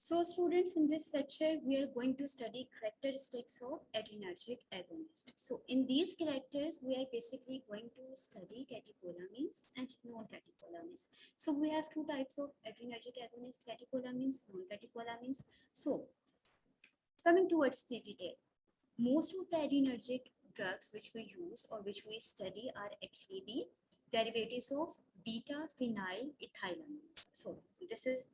So students, in this lecture, we are going to study characteristics of adrenergic agonist. So in these characters, we are basically going to study catecholamines and non-catecholamines. So we have two types of adrenergic agonist, catecholamines, non-catecholamines. So coming towards the detail, most of the adrenergic drugs which we use or which we study are actually the derivatives of beta phenyl ethylamines. So this is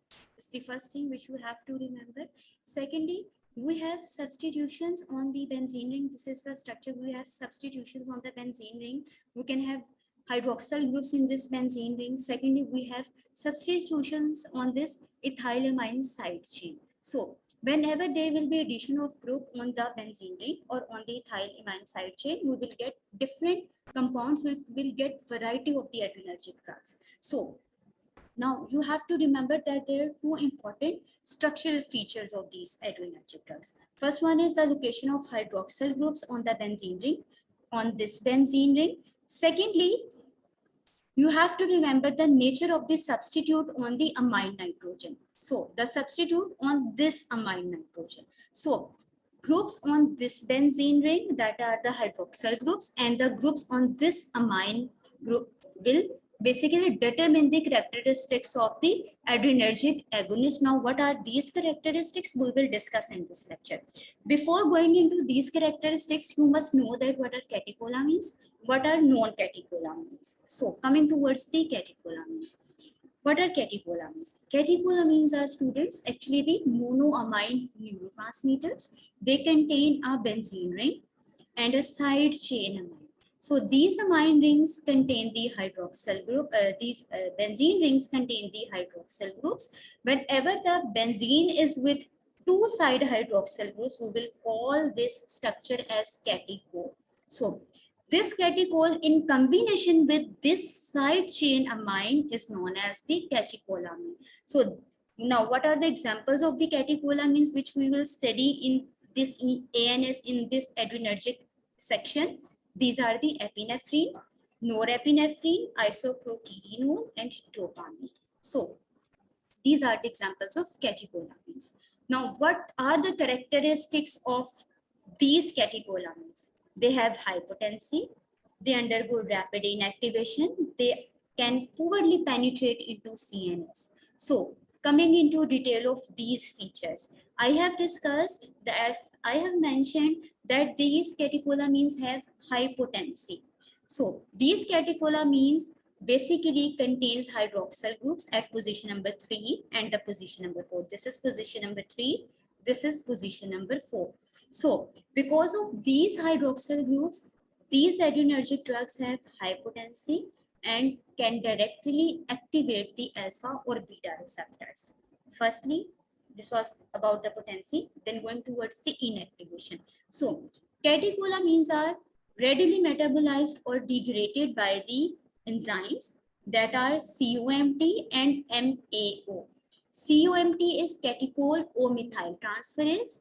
the first thing which you have to remember. Secondly, we have substitutions on the benzene ring. This is the structure. We have substitutions on the benzene ring. We can have hydroxyl groups in this benzene ring. Secondly, we have substitutions on this ethylamine side chain. So whenever there will be addition of group on the benzene ring or on the ethylamine side chain, we will get different compounds. We will get variety of the adrenergic drugs. So now you have to remember that there are two important structural features of these adrenergic drugs. First one is the location of hydroxyl groups on the benzene ring, on this benzene ring. Secondly, you have to remember the nature of the substitute on the amine nitrogen. So the substitute on this amine nitrogen. So groups on this benzene ring, that are the hydroxyl groups, and the groups on this amine group will basically determine the characteristics of the adrenergic agonist. Now, what are these characteristics? We will discuss in this lecture. Before going into these characteristics, you must know that what are catecholamines, what are non-catecholamines. So coming towards the catecholamines. What are catecholamines? Catecholamines are, students, actually the monoamine neurotransmitters. They contain a benzene ring and a side chain amine. So these amine rings contain the hydroxyl group. These benzene rings contain the hydroxyl groups. Whenever the benzene is with two side hydroxyl groups, we will call this structure as catechol. So this catechol in combination with this side chain amine is known as the catecholamine. So now what are the examples of the catecholamines which we will study in this ANS, in this adrenergic section? These are the epinephrine, norepinephrine, isoproterenol, and dopamine. So these are the examples of catecholamines. Now, what are the characteristics of these catecholamines? They have high potency, they undergo rapid inactivation, they can poorly penetrate into CNS. So, coming into detail of these features, I have discussed that I have mentioned that these catecholamines have high potency. So, these catecholamines basically contains hydroxyl groups at position number 3 and the position number 4. This is position number 3. This is position number 4. So because of these hydroxyl groups, these adrenergic drugs have high potency and can directly activate the alpha or beta receptors. Firstly, this was about the potency, then going towards the inactivation. So catecholamines are readily metabolized or degraded by the enzymes that are COMT and MAO. COMT is catechol O methyl transferase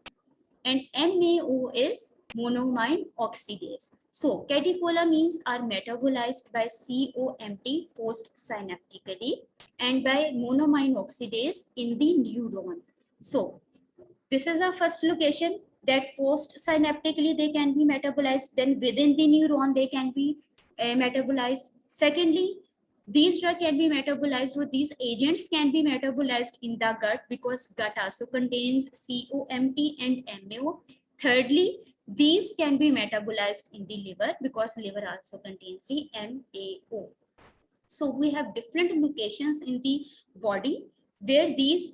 and MAO is monoamine oxidase. So catecholamines are metabolized by COMT post-synaptically and by monoamine oxidase in the neuron. So this is the first location that post-synaptically they can be metabolized, then within the neuron they can be metabolized. Secondly, these drugs can be metabolized, or these agents can be metabolized in the gut because gut also contains COMT and MAO. Thirdly, these can be metabolized in the liver because liver also contains the MAO. So we have different locations in the body where these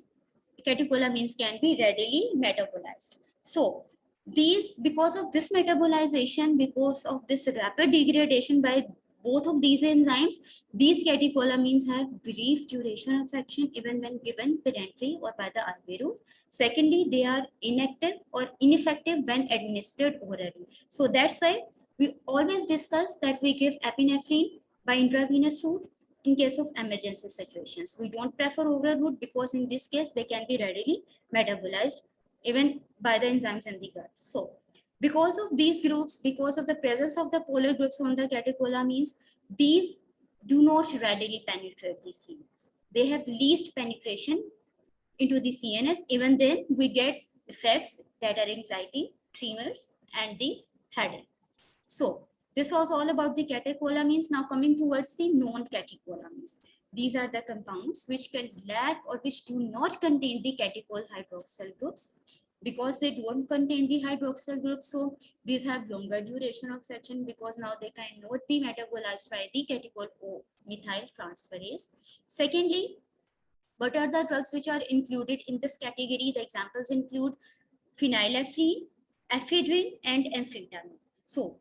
catecholamines can be readily metabolized. So these, because of this metabolization, because of this rapid degradation by both of these enzymes, these catecholamines have brief duration of action even when given parenterally or by the IV route. Secondly, they are inactive or ineffective when administered orally. So that's why we always discuss that we give epinephrine by intravenous route in case of emergency situations. We don't prefer oral route because in this case they can be readily metabolized even by the enzymes in the gut. So because of these groups, because of the presence of the polar groups on the catecholamines, these do not readily penetrate these CNS. They have least penetration into the CNS, even then we get effects that are anxiety, tremors, and the headache. So this was all about the catecholamines. Now coming towards the non-catecholamines. These are the compounds which can lack or which do not contain the catechol hydroxyl groups. Because they don't contain the hydroxyl group, so these have longer duration of action because now they cannot be metabolized by the catechol O methyl transferase. Secondly, what are the drugs which are included in this category? The examples include phenylephrine, ephedrine, and amphetamine. So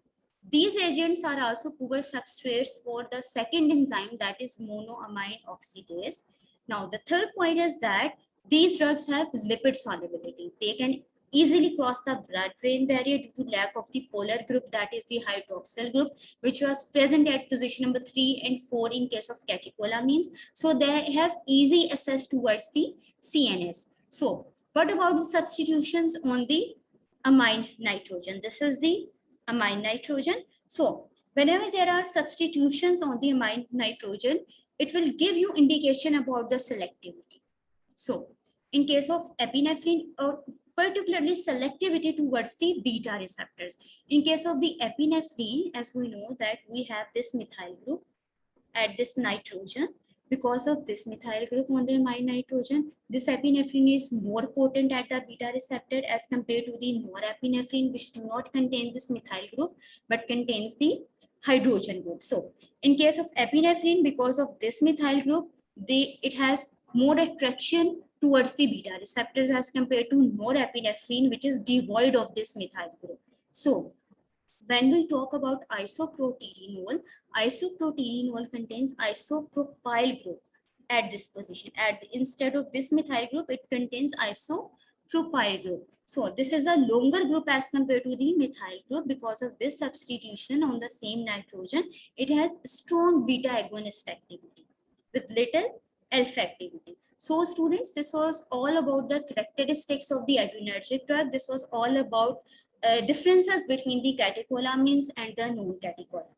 these agents are also poor substrates for the second enzyme, that is monoamine oxidase. Now the third point is that these drugs have lipid solubility. They can easily cross the blood-brain barrier due to lack of the polar group, that is the hydroxyl group, which was present at position number 3 and 4 in case of catecholamines. So they have easy access towards the CNS. So what about the substitutions on the amine nitrogen? This is the amine nitrogen. So whenever there are substitutions on the amine nitrogen, it will give you indication about the selectivity. So in case of epinephrine, or particularly selectivity towards the beta receptors. In case of the epinephrine, as we know that we have this methyl group at this nitrogen. Because of this methyl group on the amine nitrogen, this epinephrine is more potent at the beta receptor as compared to the norepinephrine, which do not contain this methyl group but contains the hydrogen group. So in case of epinephrine, because of this methyl group, it has more attraction towards the beta receptors as compared to norepinephrine, which is devoid of this methyl group. So when we talk about isoproterenol, isoproterenol contains isopropyl group at this position. Instead of this methyl group, it contains isopropyl group. So this is a longer group as compared to the methyl group. Because of this substitution on the same nitrogen, it has strong beta agonist activity with little alpha activity. So students, this was all about the characteristics of the adrenergic drug. This was all about differences between the catecholamines and the non-catecholamines.